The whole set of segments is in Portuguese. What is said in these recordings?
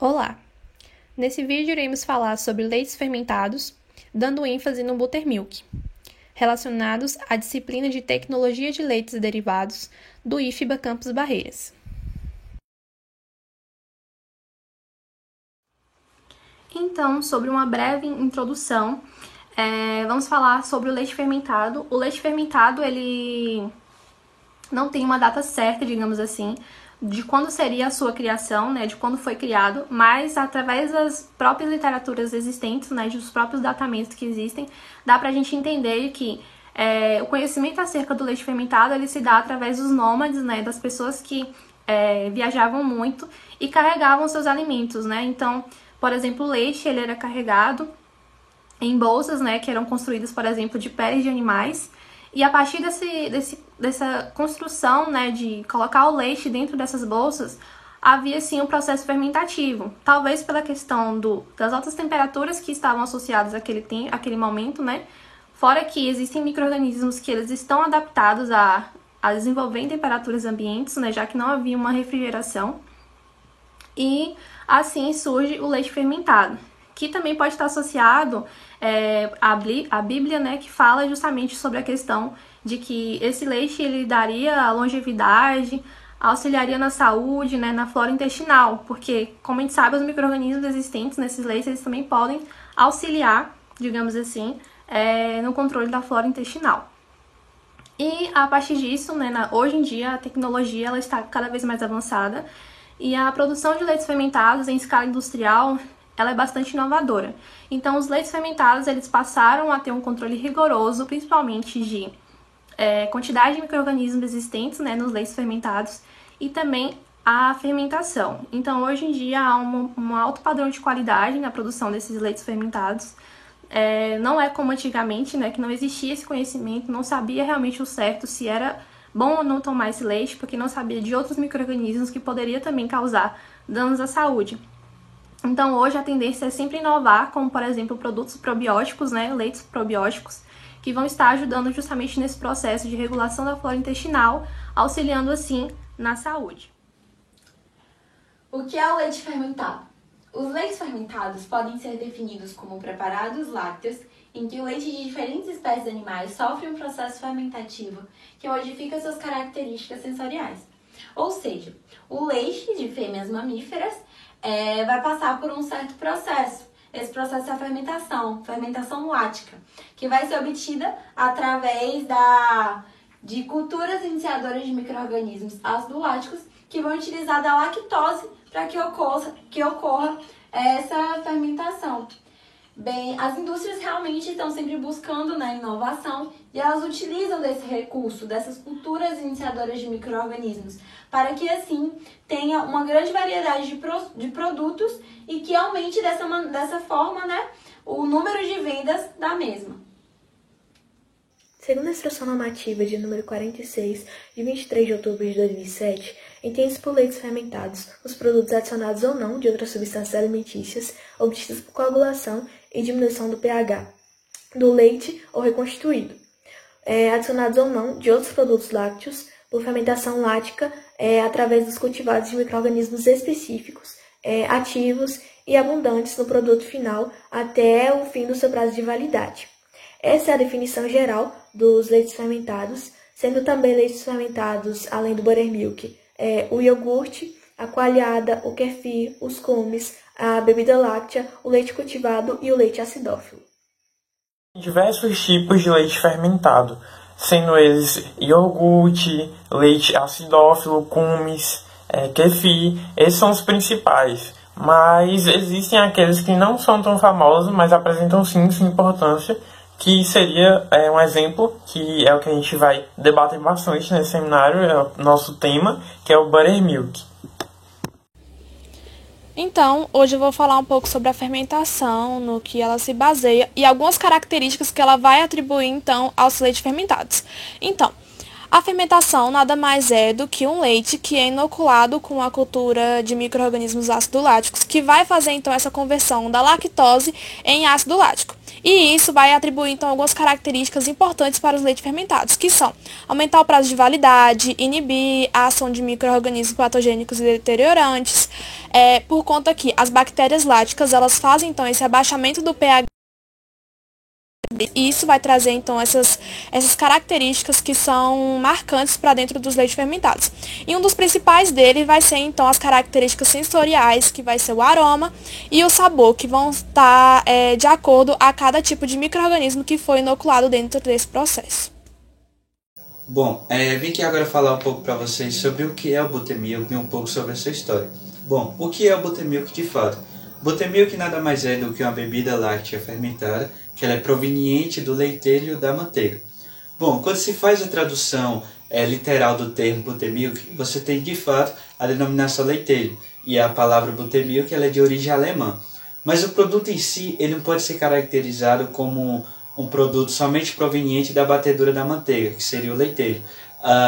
Olá! Nesse vídeo iremos falar sobre leites fermentados, dando ênfase no Buttermilk, relacionados à disciplina de Tecnologia de Leites e Derivados do IFBA Campus Barreiras. Então, sobre uma breve introdução, vamos falar sobre o leite fermentado. O leite fermentado, ele não tem uma data certa, digamos assim, de quando seria a sua criação, né, de quando foi criado, mas através das próprias literaturas existentes, né, dos próprios datamentos que existem, dá pra gente entender que o conhecimento acerca do leite fermentado, ele se dá através dos nômades, né, das pessoas que viajavam muito e carregavam seus alimentos, né, então, por exemplo, o leite, ele era carregado em bolsas, né, que eram construídas, por exemplo, de peles de animais, e a partir dessa construção, né, de colocar o leite dentro dessas bolsas, havia sim um processo fermentativo. Talvez pela questão das altas temperaturas que estavam associadas àquele momento, né? Fora que existem micro-organismos que eles estão adaptados a desenvolver em temperaturas ambientes, né, já que não havia uma refrigeração. E assim surge o leite fermentado, que também pode estar associado à Bíblia, né, que fala justamente sobre a questão de que esse leite ele daria longevidade, auxiliaria na saúde, né, na flora intestinal, porque, como a gente sabe, os micro-organismos existentes nesses leites, eles também podem auxiliar, digamos assim, no controle da flora intestinal. E a partir disso, né, hoje em dia, a tecnologia ela está cada vez mais avançada e a produção de leites fermentados em escala industrial ela é bastante inovadora. Então, os leites fermentados eles passaram a ter um controle rigoroso, principalmente de quantidade de micro-organismos existentes, né, nos leites fermentados e também a fermentação. Então, hoje em dia, há um alto padrão de qualidade na produção desses leites fermentados. Não é como antigamente, né, que não existia esse conhecimento, não sabia realmente o certo se era bom ou não tomar esse leite, porque não sabia de outros micro-organismos que poderia também causar danos à saúde. Então, hoje a tendência é sempre inovar, como, por exemplo, produtos probióticos, né, leites probióticos, que vão estar ajudando justamente nesse processo de regulação da flora intestinal, auxiliando, assim, na saúde. O que é o leite fermentado? Os leites fermentados podem ser definidos como preparados lácteos em que o leite de diferentes espécies de animais sofre um processo fermentativo que modifica suas características sensoriais. Ou seja, o leite de fêmeas mamíferas vai passar por um certo processo. Esse processo é a fermentação lática, que vai ser obtida através de culturas iniciadoras de micro-organismos ácido-láticos que vão utilizar da lactose para que ocorra essa fermentação. Bem, as indústrias realmente estão sempre buscando, né, inovação e elas utilizam desse recurso, dessas culturas iniciadoras de micro-organismos, para que assim tenha uma grande variedade de produtos e que aumente dessa forma, né, o número de vendas da mesma. Segundo a Instrução Normativa de número 46, de 23 de outubro de 2007, entende-se por leites fermentados os produtos adicionados ou não de outras substâncias alimentícias obtidas por coagulação e diminuição do pH do leite ou reconstituído, adicionados ou não de outros produtos lácteos por fermentação lática através dos cultivados de micro-organismos específicos, ativos e abundantes no produto final até o fim do seu prazo de validade. Essa é a definição geral dos leites fermentados, sendo também leites fermentados, além do buttermilk, o iogurte, a coalhada, o kefir, os cumes, a bebida láctea, o leite cultivado e o leite acidófilo. Diversos tipos de leite fermentado, sendo eles iogurte, leite acidófilo, cumes, kefir, esses são os principais. Mas existem aqueles que não são tão famosos, mas apresentam sim sua importância, que seria um exemplo, que é o que a gente vai debater bastante nesse seminário, é o nosso tema, que é o Buttermilk. Então, hoje eu vou falar um pouco sobre a fermentação, no que ela se baseia e algumas características que ela vai atribuir, então, aos leites fermentados. Então, A fermentação nada mais é do que um leite que é inoculado com a cultura de micro-organismos ácido láticos, que vai fazer então essa conversão da lactose em ácido lático. E isso vai atribuir então algumas características importantes para os leites fermentados, que são aumentar o prazo de validade, inibir a ação de micro-organismos patogênicos e deteriorantes, por conta que as bactérias láticas elas fazem então esse abaixamento do pH. E isso vai trazer, então, essas características que são marcantes para dentro dos leites fermentados. E um dos principais deles vai ser, então, as características sensoriais, que vai ser o aroma e o sabor, que vão estar de acordo a cada tipo de micro-organismo que foi inoculado dentro desse processo. Bom, vim aqui agora falar um pouco para vocês sobre o que é o buttermilk e um pouco sobre essa história. Bom, o que é o buttermilk de fato? Buttermilk nada mais é do que uma bebida láctea fermentada, que ela é proveniente do leitelho da manteiga. Bom, quando se faz a tradução literal do termo buttermilk, você tem de fato a denominação leitelho, e a palavra buttermilk ela é de origem alemã. Mas o produto em si ele não pode ser caracterizado como um produto somente proveniente da batedura da manteiga, que seria o leitelho.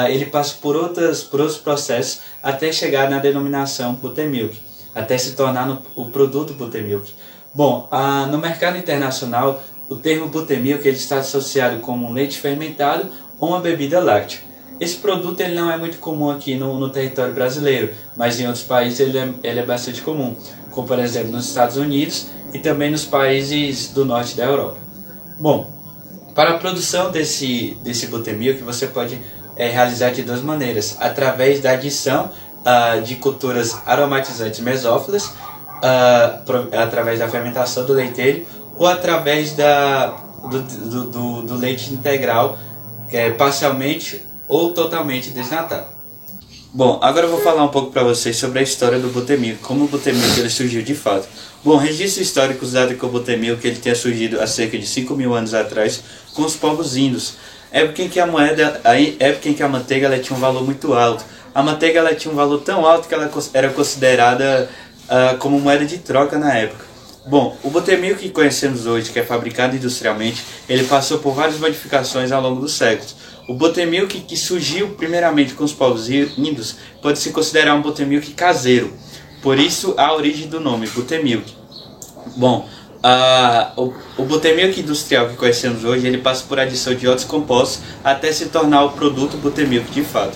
Ele passa por outros processos até chegar na denominação buttermilk, até se tornar o produto buttermilk. Bom, no mercado internacional, o termo buttermilk ele está associado como um leite fermentado ou uma bebida láctea. Esse produto ele não é muito comum aqui no território brasileiro, mas em outros países ele é bastante comum, como por exemplo nos Estados Unidos e também nos países do norte da Europa. Bom, para a produção desse buttermilk você pode realizar de duas maneiras, através da adição de culturas aromatizantes mesófilas, através da fermentação do leitelho, ou através do leite integral, que é parcialmente ou totalmente desnatado. Bom, agora eu vou falar um pouco para vocês sobre a história do buttermilk, como o buttermilk ele surgiu de fato. Bom, registros históricos dado que o buttermilk ele tenha surgido há cerca de 5.000 anos atrás com os povos índios, época em que a manteiga ela tinha um valor muito alto. A manteiga ela tinha um valor tão alto que ela era considerada como moeda de troca na época. Bom, o buttermilk que conhecemos hoje, que é fabricado industrialmente, ele passou por várias modificações ao longo dos séculos. O buttermilk que surgiu primeiramente com os povos índios pode se considerar um buttermilk caseiro, por isso a origem do nome, buttermilk. Bom, o buttermilk industrial que conhecemos hoje, ele passa por adição de outros compostos até se tornar o produto buttermilk de fato.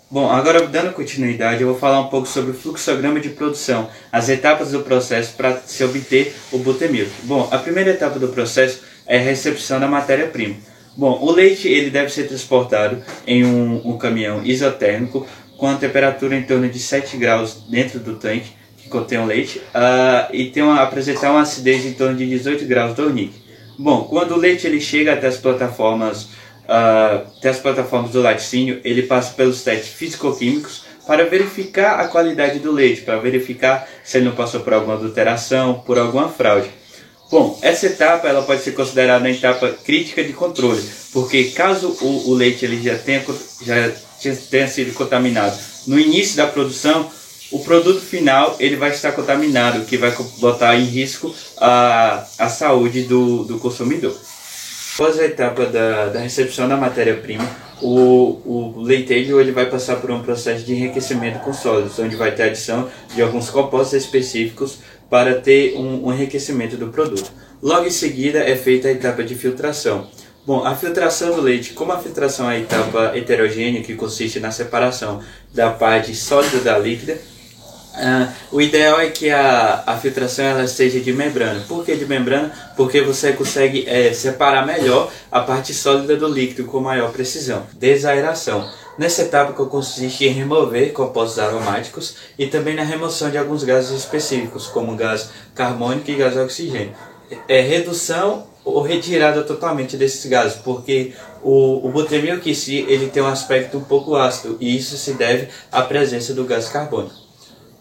Bom, agora dando continuidade, eu vou falar um pouco sobre o fluxograma de produção, as etapas do processo para se obter o buttermilk. Bom, a primeira etapa do processo é a recepção da matéria-prima. Bom, o leite ele deve ser transportado em um caminhão isotérmico com a temperatura em torno de 7 graus dentro do tanque que contém o leite e apresentar uma acidez em torno de 18 graus do Dornick. Bom, quando o leite ele chega até as plataformas do laticínio, ele passa pelos testes físico-químicos para verificar a qualidade do leite, para verificar se ele não passou por alguma adulteração, por alguma fraude. Bom, essa etapa ela pode ser considerada a etapa crítica de controle, porque caso o leite ele já tenha sido contaminado no início da produção, o produto final ele vai estar contaminado, o que vai botar em risco a saúde do consumidor. Após a etapa da recepção da matéria-prima, o leitelho ele vai passar por um processo de enriquecimento com sólidos, onde vai ter adição de alguns compostos específicos para ter um enriquecimento do produto. Logo em seguida é feita a etapa de filtração. Bom, a filtração do leite, como a filtração é a etapa heterogênea, que consiste na separação da parte sólida da líquida, o ideal é que a filtração ela seja de membrana. Por que de membrana? Porque você consegue separar melhor a parte sólida do líquido com maior precisão. Desaeração. Nessa etapa que consiste em remover compostos aromáticos e também na remoção de alguns gases específicos, como gás carbônico e gás oxigênio. Redução ou retirada totalmente desses gases, porque o buttermilk em si ele tem um aspecto um pouco ácido e isso se deve à presença do gás carbônico.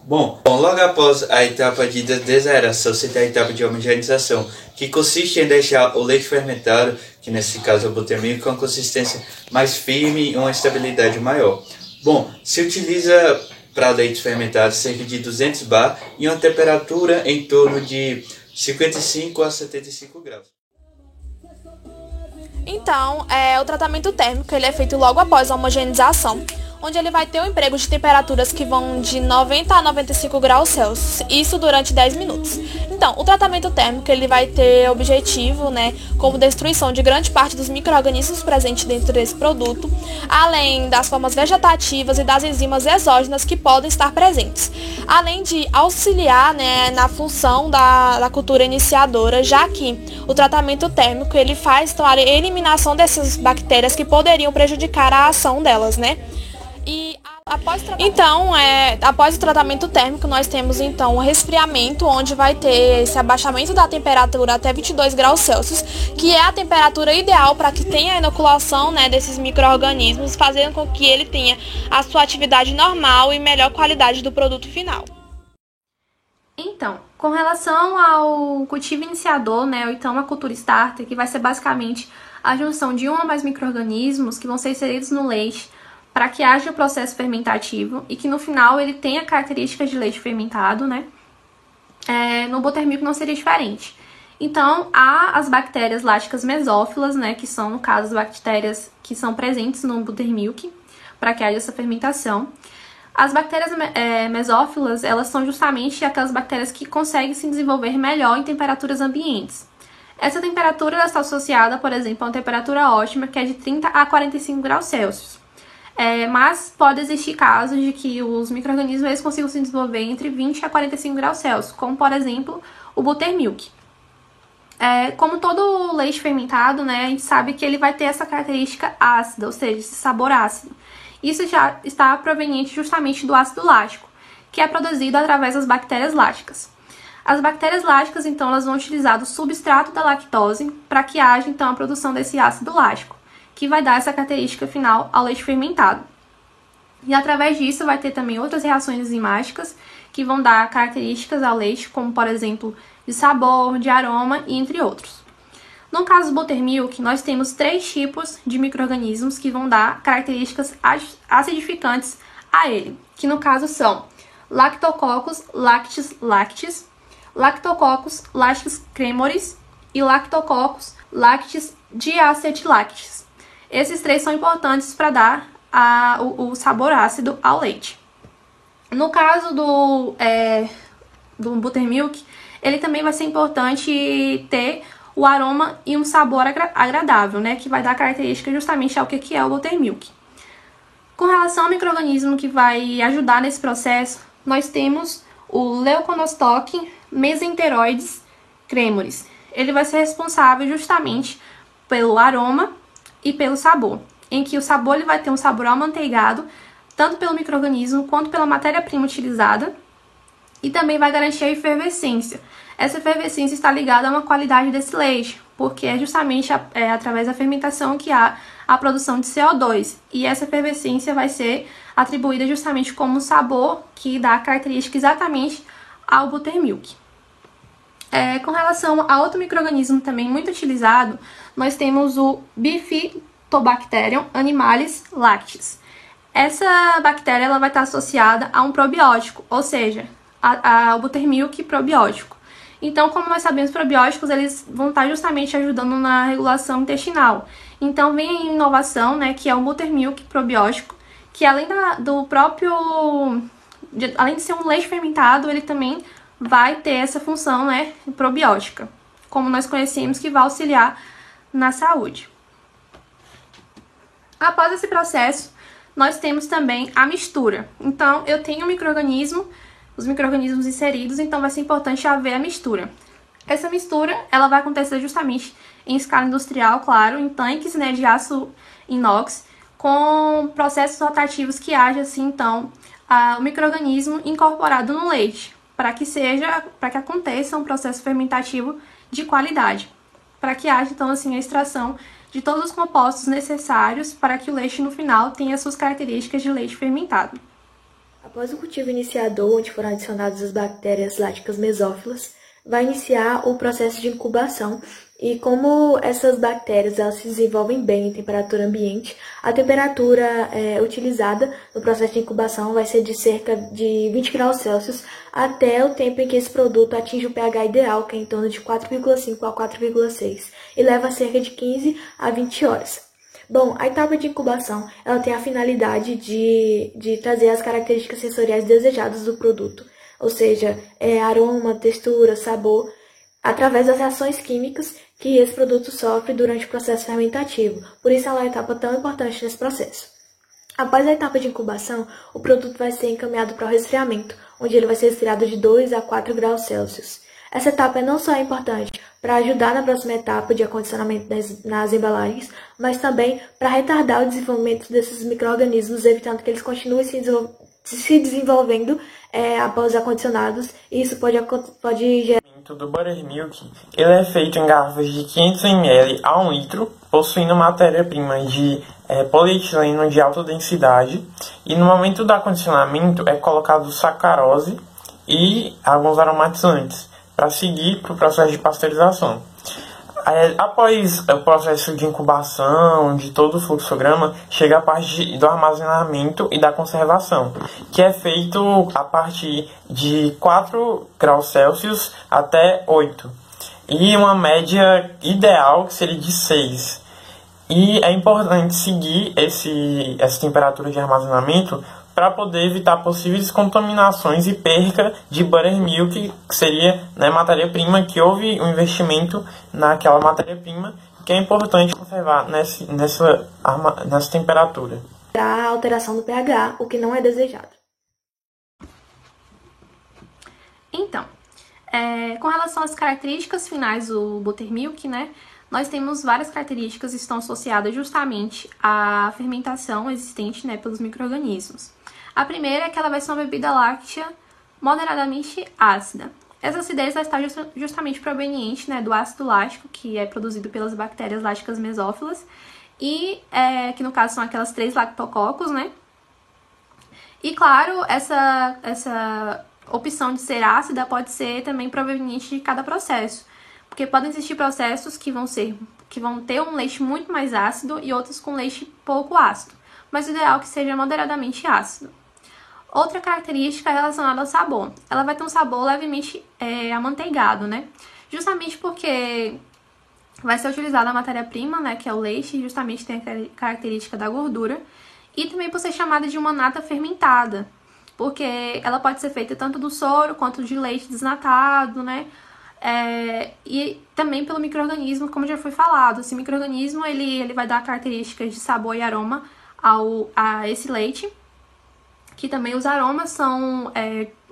Bom, logo após a etapa de desaeração, você tem a etapa de homogeneização, que consiste em deixar o leite fermentado, que nesse caso é o buttermilk, com uma consistência mais firme e uma estabilidade maior. Bom, se utiliza para leites fermentados cerca de 200 bar e uma temperatura em torno de 55 a 75 graus. Então, o tratamento térmico ele é feito logo após a homogeneização, onde ele vai ter um emprego de temperaturas que vão de 90 a 95 graus Celsius, isso durante 10 minutos. Então, o tratamento térmico ele vai ter objetivo, como destruição de grande parte dos micro-organismos presentes dentro desse produto, além das formas vegetativas e das enzimas exógenas que podem estar presentes, além de auxiliar, na função da cultura iniciadora, já que o tratamento térmico ele faz a eliminação dessas bactérias que poderiam prejudicar a ação delas, E após o tratamento térmico, nós temos então o resfriamento, onde vai ter esse abaixamento da temperatura até 22 graus Celsius, que é a temperatura ideal para que tenha a inoculação desses micro-organismos, fazendo com que ele tenha a sua atividade normal e melhor qualidade do produto final. Então, com relação ao cultivo iniciador, ou então a cultura starter, que vai ser basicamente a junção de um ou mais micro-organismos que vão ser inseridos no leite, para que haja o processo fermentativo e que no final ele tenha características de leite fermentado, no buttermilk não seria diferente. Então, há as bactérias láticas mesófilas, que são, no caso, as bactérias que são presentes no buttermilk, para que haja essa fermentação. As bactérias mesófilas, elas são justamente aquelas bactérias que conseguem se desenvolver melhor em temperaturas ambientes. Essa temperatura está associada, por exemplo, a uma temperatura ótima, que é de 30 a 45 graus Celsius. Mas pode existir casos de que os micro-organismos eles consigam se desenvolver entre 20 a 45 graus Celsius, como, por exemplo, o buttermilk. Como todo leite fermentado, a gente sabe que ele vai ter essa característica ácida, ou seja, esse sabor ácido. Isso já está proveniente justamente do ácido lático, que é produzido através das bactérias láticas. As bactérias láticas, então, elas vão utilizar o substrato da lactose para que haja, então, a produção desse ácido lático, que vai dar essa característica final ao leite fermentado. E através disso vai ter também outras reações enzimáticas que vão dar características ao leite, como por exemplo, de sabor, de aroma e entre outros. No caso do buttermilk, nós temos 3 tipos de micro-organismos que vão dar características acidificantes a ele, que no caso são Lactococcus lactis lactis, Lactococcus lactis cremoris e Lactococcus lactis diacetylacetes. Esses 3 são importantes para dar o sabor ácido ao leite. No caso do buttermilk, ele também vai ser importante ter o aroma e um sabor agradável, que vai dar característica justamente ao que é o buttermilk. Com relação ao micro-organismo que vai ajudar nesse processo, nós temos o Leuconostoc mesenteroides cremoris. Ele vai ser responsável justamente pelo aroma e pelo sabor, em que o sabor ele vai ter um sabor amanteigado, tanto pelo micro-organismo quanto pela matéria-prima utilizada, e também vai garantir a efervescência. Essa efervescência está ligada a uma qualidade desse leite, porque é justamente através da fermentação que há a produção de CO2, e essa efervescência vai ser atribuída justamente como sabor que dá característica exatamente ao buttermilk. Com relação a outro micro-organismo também muito utilizado, nós temos o Bifidobacterium animalis lactis. Essa bactéria ela vai estar associada a um probiótico, ou seja, ao buttermilk probiótico. Então, como nós sabemos, probióticos eles vão estar justamente ajudando na regulação intestinal. Então, vem a inovação, que é o buttermilk probiótico, que além além de ser um leite fermentado, ele também vai ter essa função, probiótica, como nós conhecemos, que vai auxiliar na saúde. Após esse processo, nós temos também a mistura. Então, eu tenho os micro-organismos inseridos, então vai ser importante haver a mistura. Essa mistura, ela vai acontecer justamente em escala industrial, claro, em tanques de aço inox, com processos rotativos que haja, assim, então, o micro-organismo incorporado no leite, para que aconteça um processo fermentativo de qualidade, para que haja, então, assim, a extração de todos os compostos necessários para que o leite, no final, tenha suas características de leite fermentado. Após o cultivo iniciador, onde foram adicionadas as bactérias láticas mesófilas, vai iniciar o processo de incubação, E como essas bactérias elas se desenvolvem bem em temperatura ambiente, a temperatura utilizada no processo de incubação vai ser de cerca de 20 graus Celsius até o tempo em que esse produto atinge o pH ideal, que é em torno de 4,5 a 4,6, e leva cerca de 15 a 20 horas. Bom, a etapa de incubação ela tem a finalidade de trazer as características sensoriais desejadas do produto, ou seja, aroma, textura, sabor, através das reações químicas que esse produto sofre durante o processo fermentativo. Por isso ela é uma etapa tão importante nesse processo. Após a etapa de incubação, o produto vai ser encaminhado para o resfriamento, onde ele vai ser resfriado de 2 a 4 graus Celsius. Essa etapa não só é importante para ajudar na próxima etapa de acondicionamento nas embalagens, mas também para retardar o desenvolvimento desses micro-organismos, evitando que eles continuem se desenvolvendo após acondicionados, e isso pode gerar... Do Buttermilk, ele é feito em garrafas de 500 ml a 1 litro, possuindo matéria-prima de polietileno de alta densidade, e no momento do acondicionamento é colocado sacarose e alguns aromatizantes para seguir para o processo de pasteurização. Após o processo de incubação, de todo o fluxograma, chega a parte do armazenamento e da conservação, que é feito a partir de 4 graus Celsius até 8, e uma média ideal que seria de 6. E é importante seguir essa temperatura de armazenamento para poder evitar possíveis contaminações e perca de buttermilk, que seria matéria-prima, que houve um investimento naquela matéria-prima, que é importante conservar nessa temperatura. A alteração do pH, o que não é desejado. Então, com relação às características finais do buttermilk, nós temos várias características que estão associadas justamente à fermentação existente pelos micro-organismos. A primeira é que ela vai ser uma bebida láctea moderadamente ácida. Essa acidez está justamente proveniente do ácido lático, que é produzido pelas bactérias láticas mesófilas, e que no caso são aquelas 3 lactococos, E claro, essa opção de ser ácida pode ser também proveniente de cada processo, porque podem existir processos que vão ter um leite muito mais ácido e outros com leite pouco ácido, mas o ideal é que seja moderadamente ácido. Outra característica é relacionada ao sabor. Ela vai ter um sabor levemente amanteigado, Justamente porque vai ser utilizada a matéria-prima, que é o leite, e justamente tem a característica da gordura, e também por ser chamada de uma nata fermentada, porque ela pode ser feita tanto do soro quanto de leite desnatado, e também pelo micro-organismo, como já foi falado. Esse micro-organismo ele vai dar características de sabor e aroma a esse leite, que também os aromas são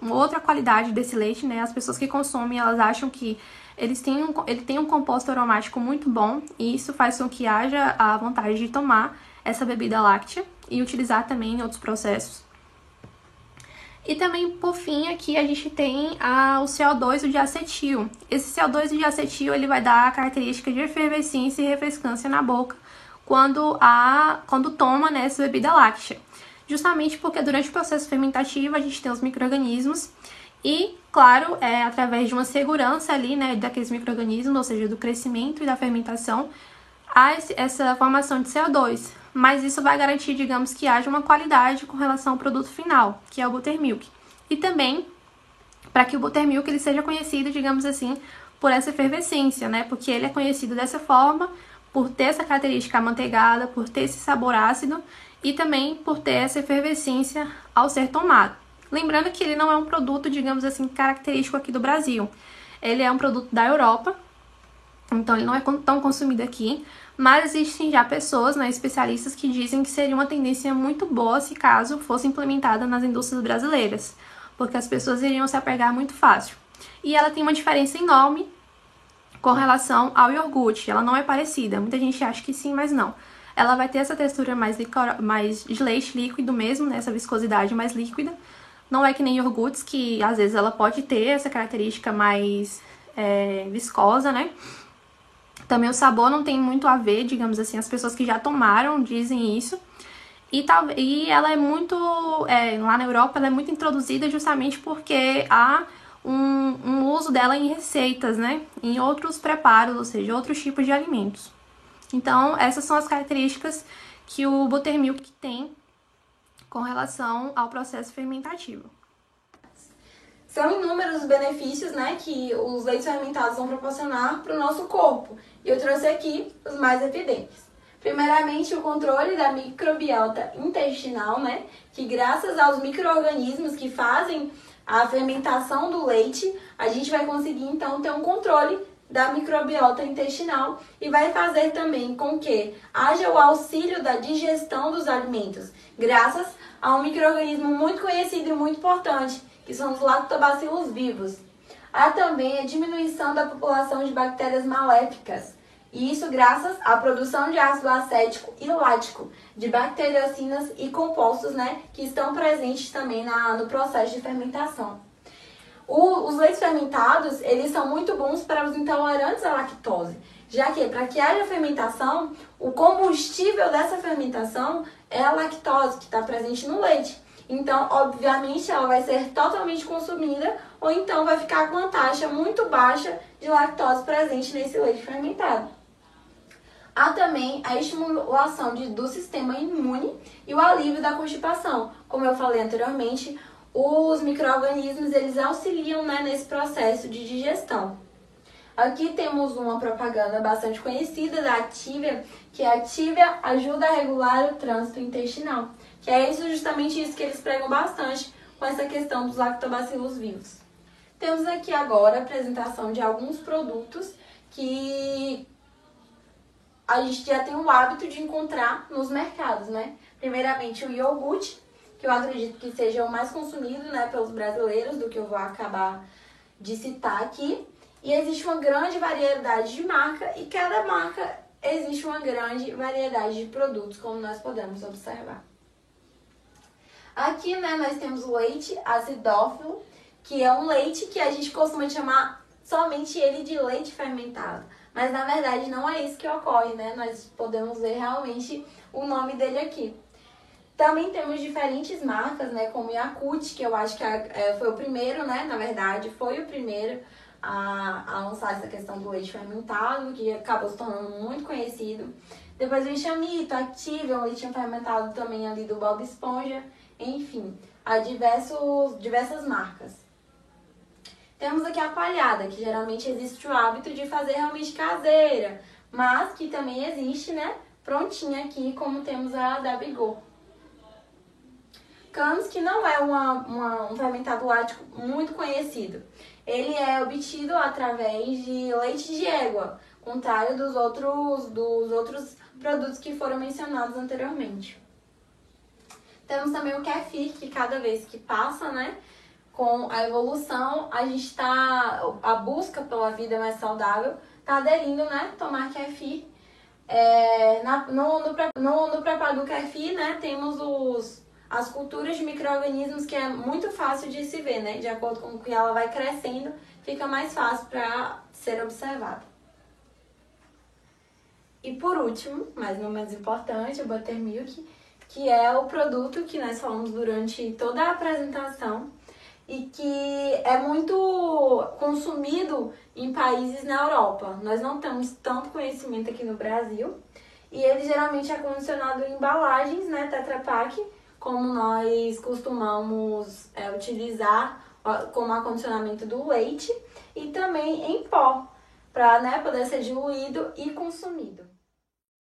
outra qualidade desse leite, As pessoas que consomem, elas acham que ele tem um composto aromático muito bom, e isso faz com que haja a vontade de tomar essa bebida láctea e utilizar também em outros processos. E também, por fim, aqui a gente tem o CO2 e o diacetil. Esse CO2 e o diacetil ele vai dar a característica de efervescência e refrescância na boca quando toma essa bebida láctea. Justamente porque durante o processo fermentativo a gente tem os micro-organismos e, claro, através de uma segurança ali, daqueles micro-organismos, ou seja, do crescimento e da fermentação, há essa formação de CO2. Mas isso vai garantir, digamos, que haja uma qualidade com relação ao produto final, que é o buttermilk. E também para que o buttermilk ele seja conhecido, digamos assim, por essa efervescência, Porque ele é conhecido dessa forma, por ter essa característica amanteigada, por ter esse sabor ácido, e também por ter essa efervescência ao ser tomado. Lembrando que ele não é um produto, digamos assim, característico aqui do Brasil. Ele é um produto da Europa, então ele não é tão consumido aqui, mas existem já pessoas, especialistas, que dizem que seria uma tendência muito boa se caso fosse implementada nas indústrias brasileiras, porque as pessoas iriam se apegar muito fácil. E ela tem uma diferença enorme com relação ao iogurte, ela não é parecida, muita gente acha que sim, mas não. Ela vai ter essa textura mais de leite líquido mesmo, essa viscosidade mais líquida. Não é que nem iogurtes, que às vezes ela pode ter essa característica mais viscosa, Também o sabor não tem muito a ver, digamos assim, as pessoas que já tomaram dizem isso. E ela é muito, lá na Europa, ela é muito introduzida justamente porque há um uso dela em receitas, né? Em outros preparos, ou seja, outros tipos de alimentos. Então, essas são as características que o buttermilk tem com relação ao processo fermentativo. São inúmeros os benefícios, né, que os leites fermentados vão proporcionar para o nosso corpo. E eu trouxe aqui os mais evidentes. Primeiramente, o controle da microbiota intestinal, né, que graças aos micro-organismos que fazem a fermentação do leite, a gente vai conseguir, então, ter um controle da microbiota intestinal e vai fazer também com que haja o auxílio da digestão dos alimentos, graças a um micro-organismo muito conhecido e muito importante, que são os lactobacilos vivos. Há também a diminuição da população de bactérias maléficas, e isso graças à produção de ácido acético e lático, de bacteriocinas e compostos, né, que estão presentes também no processo de fermentação. Os leites fermentados, eles são muito bons para os intolerantes à lactose, já que para que haja fermentação, o combustível dessa fermentação é a lactose que está presente no leite. Então, obviamente, ela vai ser totalmente consumida ou então vai ficar com uma taxa muito baixa de lactose presente nesse leite fermentado. Há também a estimulação do sistema imune e o alívio da constipação. Como eu falei anteriormente, os micro-organismos eles auxiliam, né, nesse processo de digestão. Aqui temos uma propaganda bastante conhecida da Activia, que a Activia ajuda a regular o trânsito intestinal, que é justamente isso que eles pregam bastante com essa questão dos lactobacilos vivos. Temos aqui agora a apresentação de alguns produtos que a gente já tem o hábito de encontrar nos mercados, né? Primeiramente o iogurte, que eu acredito que seja o mais consumido, né, pelos brasileiros, do que eu vou acabar de citar aqui. E existe uma grande variedade de marca e cada marca existe uma grande variedade de produtos, como nós podemos observar. Aqui, né, nós temos o leite acidófilo, que é um leite que a gente costuma chamar somente ele de leite fermentado. Mas, na verdade, não é isso que ocorre, né? Nós podemos ver realmente o nome dele aqui. Também temos diferentes marcas, né? Como o Yakult, que eu acho que foi o primeiro, né? Na verdade, foi o primeiro a lançar essa questão do leite fermentado, que acabou se tornando muito conhecido. Depois vem Chamito, Activia, um leitinho fermentado também ali do Bob Esponja. Enfim, há diversas marcas. Temos aqui a coalhada, que geralmente existe o hábito de fazer realmente caseira, mas que também existe, né, prontinha aqui, como temos a da Bigor. Canos, que não é um fermentado lático muito conhecido. Ele é obtido através de leite de égua, contrário dos outros produtos que foram mencionados anteriormente. Temos também o kefir, que cada vez que passa, né, com a evolução, a busca pela vida mais saudável está aderindo, né, tomar kefir. No preparo do kefir, né, temos as culturas de micro-organismos, que é muito fácil de se ver, né, de acordo com o que ela vai crescendo, fica mais fácil para ser observado. E por último, mas não menos importante, o buttermilk, que é o produto que nós falamos durante toda a apresentação, e que é muito consumido em países na Europa. Nós não temos tanto conhecimento aqui no Brasil. E ele geralmente é condicionado em embalagens, né, Tetra Pak, como nós costumamos utilizar como acondicionamento do leite. E também em pó, para, né, poder ser diluído e consumido.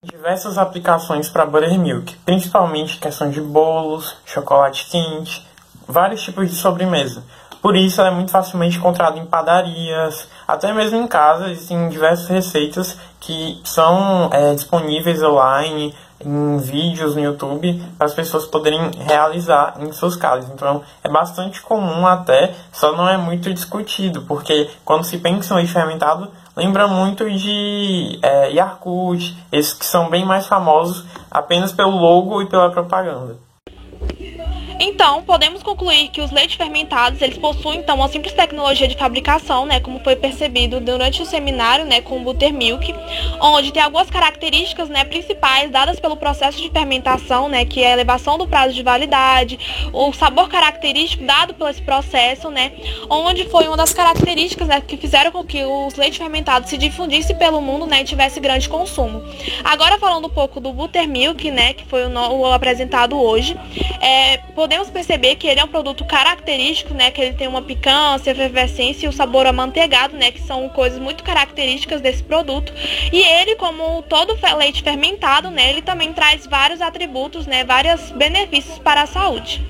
Diversas aplicações para buttermilk, principalmente questão de bolos, chocolate quente, vários tipos de sobremesa. Por isso, ela é muito facilmente encontrada em padarias, até mesmo em casa. Existem diversas receitas que são disponíveis online, em vídeos no YouTube, para as pessoas poderem realizar em suas casas. Então, é bastante comum até, só não é muito discutido, porque quando se pensa em leite fermentado, lembra muito de Yakult, esses que são bem mais famosos apenas pelo logo e pela propaganda. Então, Então, podemos concluir que os leites fermentados, eles possuem, então, uma simples tecnologia de fabricação, né, como foi percebido durante o seminário, né, com o Buttermilk, onde tem algumas características, né, principais dadas pelo processo de fermentação, né, que é a elevação do prazo de validade, o sabor característico dado por esse processo, né, onde foi uma das características, né, que fizeram com que os leites fermentados se difundissem pelo mundo, né, e tivesse grande consumo. Agora, falando um pouco do Buttermilk, né, que foi o apresentado hoje, podemos perceber que ele é um produto característico, né, que ele tem uma picância, efervescência e o sabor amanteigado, né, que são coisas muito características desse produto. E ele, como todo leite fermentado, né, ele também traz vários atributos, né, vários benefícios para a saúde.